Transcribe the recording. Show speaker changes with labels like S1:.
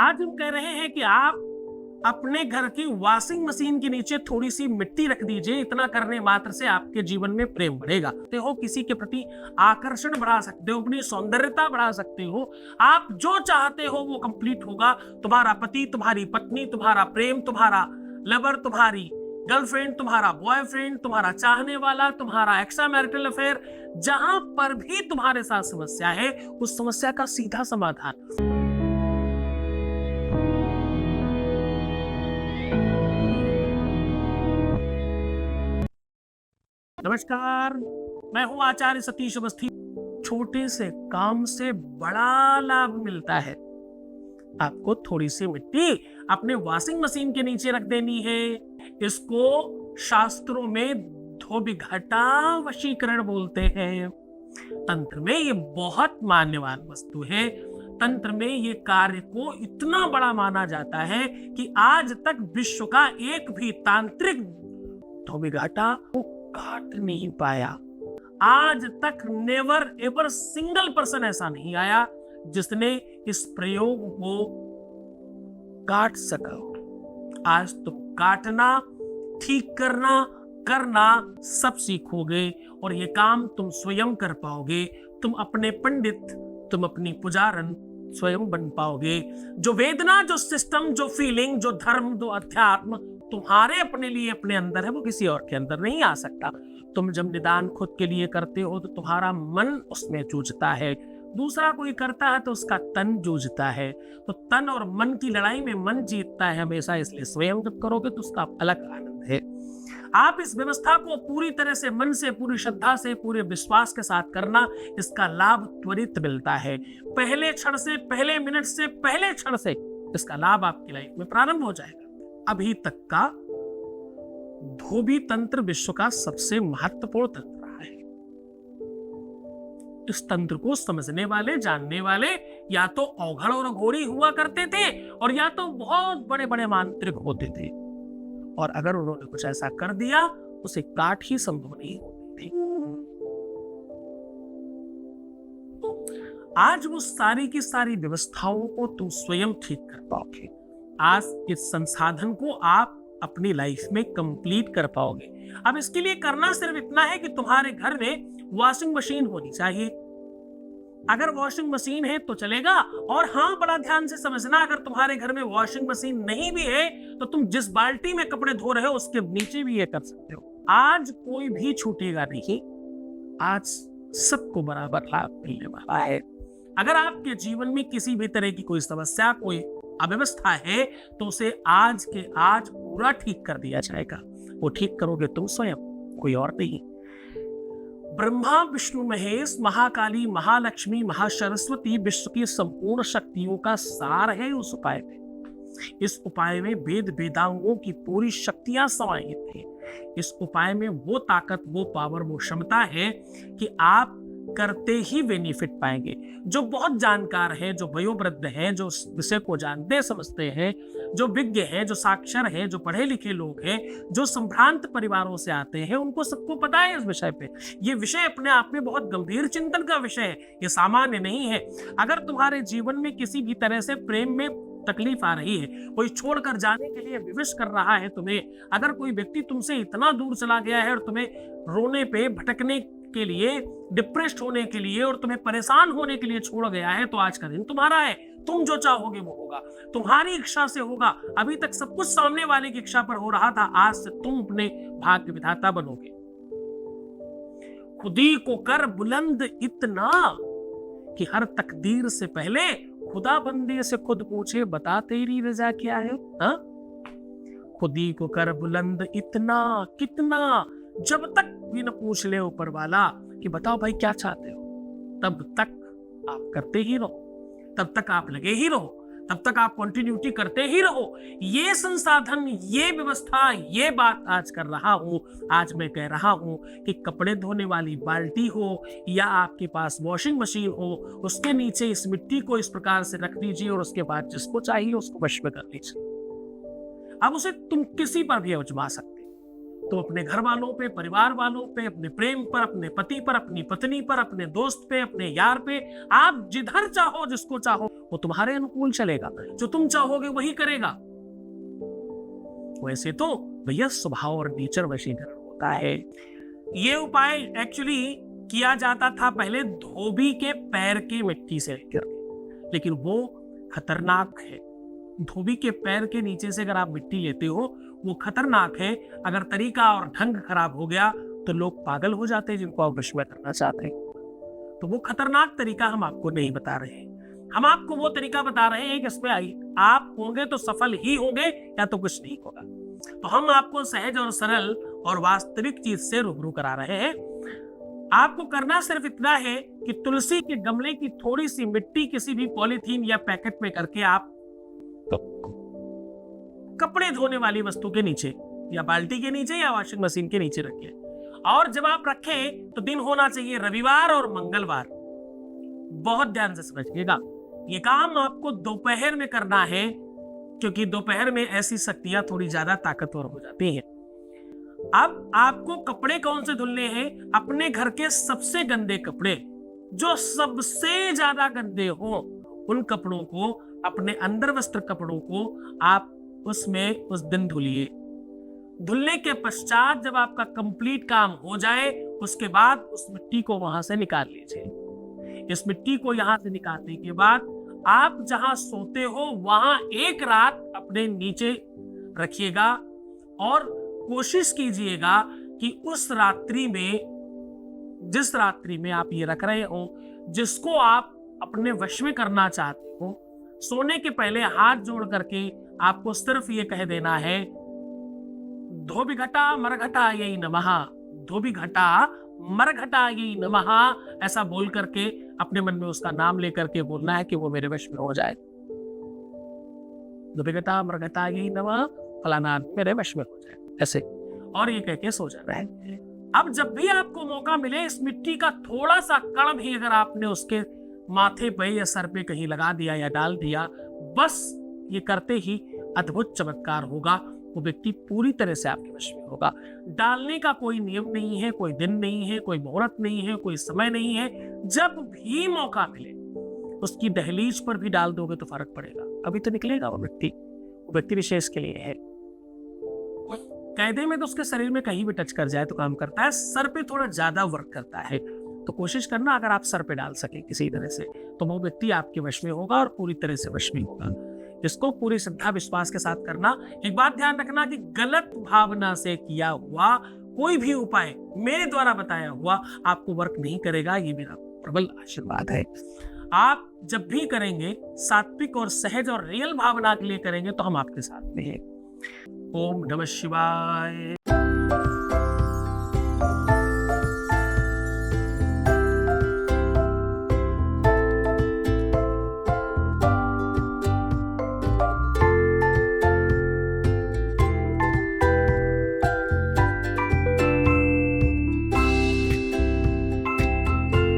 S1: आज हम कह रहे हैं कि आप अपने घर की वॉशिंग मशीन के नीचे थोड़ी सी मिट्टी रख दीजिए। इतना करने मात्र से आपके जीवन में प्रेम बढ़ेगा। हो किसी के प्रति आकर्षण बढ़ा सकते हो, अपनी सौंदर्यता बढ़ा सकते हो। आप जो चाहते हो वो कंप्लीट होगा। तुम्हारा पति, तुम्हारी पत्नी, तुम्हारा प्रेम, तुम्हारा लवर, तुम्हारी गर्लफ्रेंड, तुम्हारा बॉयफ्रेंड, तुम्हारा चाहने वाला, तुम्हारा एक्स्ट्रा मैरिटल अफेयर, जहां पर भी तुम्हारे साथ समस्या है उस समस्या का सीधा समाधान। नमस्कार, मैं हूं आचार्य सतीश अवस्थी। छोटे से काम से बड़ा लाभ मिलता है। आपको थोड़ी सी मिट्टी अपने वॉशिंग मशीन के नीचे रख देनी है। इसको शास्त्रों में धोबिघटा वशीकरण बोलते हैं। तंत्र में ये बहुत मान्यवान वस्तु है। तंत्र में ये कार्य को इतना बड़ा माना जाता है कि आज तक विश्व का एक भी तांत्रिक धोबिघटा को काट नहीं पाया। आज तक नेवर एवर सिंगल पर्सन ऐसा नहीं आया जिसने इस प्रयोग को काट सका। आज तुम काटना, ठीक करना सब सीखोगे और ये काम तुम स्वयं कर पाओगे। तुम अपने पंडित, तुम अपनी पुजारन स्वयं बन पाओगे। जो वेदना, जो सिस्टम, जो फीलिंग, जो धर्म, जो अध्यात्म तुम्हारे अपने लिए अपने अंदर है वो किसी और के अंदर नहीं आ सकता। तुम जब निदान खुद के लिए करते हो तो तुम्हारा मन उसमें जूझता है। दूसरा कोई करता है तो उसका तन जूझता है। तो तन और मन की लड़ाई में मन जीतता है हमेशा। इसलिए स्वयं जब करोगे तो उसका अलग आनंद है। आप इस व्यवस्था को पूरी तरह से मन से, पूरी श्रद्धा से, पूरे विश्वास के साथ करना, इसका लाभ त्वरित मिलता है। पहले क्षण से, पहले मिनट से, पहले क्षण से इसका लाभ आपकी लाइफ में प्रारंभ हो जाएगा। अभी तक का धोबी तंत्र विश्व का सबसे महत्वपूर्ण तंत्र रहा है। इस तंत्र को समझने वाले, जानने वाले या तो औघड़ और अघोरी हुआ करते थे और या तो बहुत बड़े बड़े मांत्रिक होते थे। और अगर उन्होंने कुछ ऐसा कर दिया उसे काट ही संभव नहीं होती थी। आज वो सारी की सारी व्यवस्थाओं को तुम स्वयं ठीक कर पाओगे। आज इस संसाधन को आप अपनी लाइफ में कंप्लीट कर पाओगे। अब इसके लिए करना सिर्फ इतना है कि तुम्हारे घर में वॉशिंग मशीन होनी चाहिए। अगर वॉशिंग मशीन है तो चलेगा। और हाँ, बड़ा ध्यान से समझना, अगर तुम्हारे घर में वॉशिंग मशीन नहीं भी है तो तुम जिस बाल्टी में कपड़े धो रहे हो उसके नीचे भी ये कर सकते हो। आज कोई भी छूटेगा नहीं। आज सबको बराबर लाभ मिलने वाला है। अगर आपके जीवन में किसी भी तरह की कोई समस्या, कोई अव्यवस्था है तो उसे आज के आज पूरा ठीक कर दिया जाएगा। वो ठीक करोगे तुम स्वयं, कोई और नहीं। ब्रह्मा, विष्णु, महेश, महाकाली, महालक्ष्मी, महासरस्वती विश्व की संपूर्ण शक्तियों का सार है उस उपाय में। इस उपाय में वेद वेदांगों की पूरी शक्तियां समाहित हैं। इस उपाय में वो ताकत, वो पावर, वो क्षमता है कि आप करते ही बेनिफिट पाएंगे। जो बहुत जानकार हैं, जो वयोवृद्ध हैं, जो विषय को जानते समझते हैं, जो विज्ञ हैं, जो साक्षर हैं, जो पढ़े लिखे लोग हैं, जो संभ्रांत परिवारों से आते हैं, उनको सबको पता है इस विषय पे। ये विषय अपने आप में बहुत गंभीर चिंतन का विषय है, ये सामान्य नहीं है। अगर तुम्हारे जीवन में किसी भी तरह से प्रेम में तकलीफ आ रही है, कोई छोड़कर जाने के लिए विवश कर रहा है तुम्हें, अगर कोई व्यक्ति तुमसे इतना दूर चला गया है और तुम्हें रोने पे, भटकने के लिए, डिप्रेस्ड होने के लिए और तुम्हें परेशान होने के लिए छोड़ गया है, तो आज का दिन तुम्हारा है। तुम जो चाहोगे वो होगा, तुम्हारी इच्छा से होगा। अभी तक सब कुछ सामने वाले की इच्छा पर हो रहा था, आज से तुम अपने भाग्य विधाता बनोगे। खुदी को कर बुलंद इतना कि हर तकदीर से पहले खुदा बंदे से खुद पूछे, बता तेरी रजा क्या है। हा? खुदी को कर बुलंद इतना, कितना, जब तक भी न पूछ ले ऊपर वाला कि बताओ भाई क्या चाहते हो, तब तक आप करते ही रहो, तब तक आप लगे ही रहो, तब तक आप कंटिन्यूटी करते ही रहो। ये संसाधन, ये व्यवस्था, ये बात आज कर रहा हूं, आज मैं कह रहा हूं कि कपड़े धोने वाली बाल्टी हो या आपके पास वॉशिंग मशीन हो, उसके नीचे इस मिट्टी को इस प्रकार से रख दीजिए और उसके बाद जिसको चाहिए उसको वश में कर लीजिए। अब उसे तुम किसी पर भी आजमा सकते, तो अपने घर वालों पे, परिवार वालों पे, अपने प्रेम पर, अपने पति पर, अपनी पत्नी पर, अपने दोस्त पे, अपने यार पे, आप जिधर चाहो, जिसको चाहो, वो तुम्हारे अनुकूल चलेगा। जो तुम चाहोगे वही करेगा। वैसे तो भैया स्वभाव और नेचर वशीकरण होता है। ये उपाय एक्चुअली किया जाता था पहले धोबी के पैर की मिट्टी से लेकर, लेकिन वो खतरनाक है। धोबी के पैर के नीचे से अगर आप मिट्टी लेते हो, वो खतरनाक है। अगर तरीका और ढंग खराब हो गया तो लोग पागल हो जाते हैं जिनको आप वश में करना चाहते हैं। तो वो खतरनाक तरीका हम आपको नहीं बता रहे हैं। हम आपको वो तरीका बता रहे हैं कि इसमें आप होंगे तो सफल ही होंगे या तो कुछ नहीं होगा। तो हम आपको सहज और सरल और वास्तविक चीज से रूबरू करा रहे हैं। आपको करना सिर्फ इतना है कि तुलसी के गमले की थोड़ी सी मिट्टी किसी भी पॉलीथीन या पैकेट में करके आप कपड़े धोने वाली वस्तु के नीचे या बाल्टी के नीचे या वॉशिंग मशीन के नीचे रखिए। और जब आप रखें तो दिन होना चाहिए रविवार और मंगलवार। बहुत ध्यान से समझिएगा, ये काम आपको दोपहर में करना है, क्योंकि दोपहर में ऐसी शक्तियां थोड़ी ज्यादा ताकतवर हो जाती हैं। अब आपको कपड़े कौन से धुलने हैं? अपने घर के सबसे गंदे कपड़े, जो सबसे ज्यादा गंदे हो, उन कपड़ों को, अपने अंदर वस्त्र कपड़ों को आप उसमें उस दिन धुलिए। धुलने के पश्चात जब आपका कंप्लीट काम हो जाए, उसके बाद उस मिट्टी को वहां से निकाल लीजिए। इस मिट्टी को यहां से निकालने के बाद आप जहां सोते हो वहां एक रात अपने नीचे रखिएगा और कोशिश कीजिएगा कि उस रात्रि में, जिस रात्रि में आप ये रख रहे हो, जिसको आप अपने वश में करना चाहते हो, सोने के पहले हाथ जोड़ करके आपको सिर्फ ये कह देना है, धोबी-घटा मरघटायै नमः, धोबी-घटा मरघटायै नमः, ऐसा बोल करके अपने मन में उसका नाम लेकर के बोलना है कि वो मेरे वश में हो जाए। धोबी-घटा मरघटायै नमः, फलाना मेरे वश में हो जाए, ऐसे। और ये कह के सो जाना है। अब जब भी आपको मौका मिले, इस मिट्टी का थोड़ा सा कण भी अगर आपने उसके माथे पे या सर पे कहीं लगा दिया या डाल दिया, बस ये करते ही अद्भुत चमत्कार होगा। वो व्यक्ति पूरी तरह से आपके वश में होगा। डालने का कोई नियम नहीं है, कोई दिन नहीं है, कोई मुहूर्त नहीं है, कोई समय नहीं है। जब भी मौका मिले उसकी दहलीज पर भी डाल दोगे तो फर्क पड़ेगा। अभी तो निकलेगा वो व्यक्ति विशेष के लिए है। कायदे में तो उसके शरीर में कहीं भी टच कर जाए तो काम करता है, सर पे थोड़ा ज्यादा वर्क करता है। तो कोशिश करना अगर आप सर पे डाल सके किसी तरह से, तो वो व्यक्ति आपके वश में होगा और पूरी तरह से वश में होगा। इसको पूरी श्रद्धा विश्वास के साथ करना। एक बात ध्यान रखना कि गलत भावना से किया हुआ कोई भी उपाय मेरे द्वारा बताया हुआ आपको वर्क नहीं करेगा। ये मेरा प्रबल आशीर्वाद है। आप जब भी करेंगे सात्विक और सहज और रियल भावना के लिए करेंगे तो हम आपके साथ में हैं। ओम नमः शिवाय।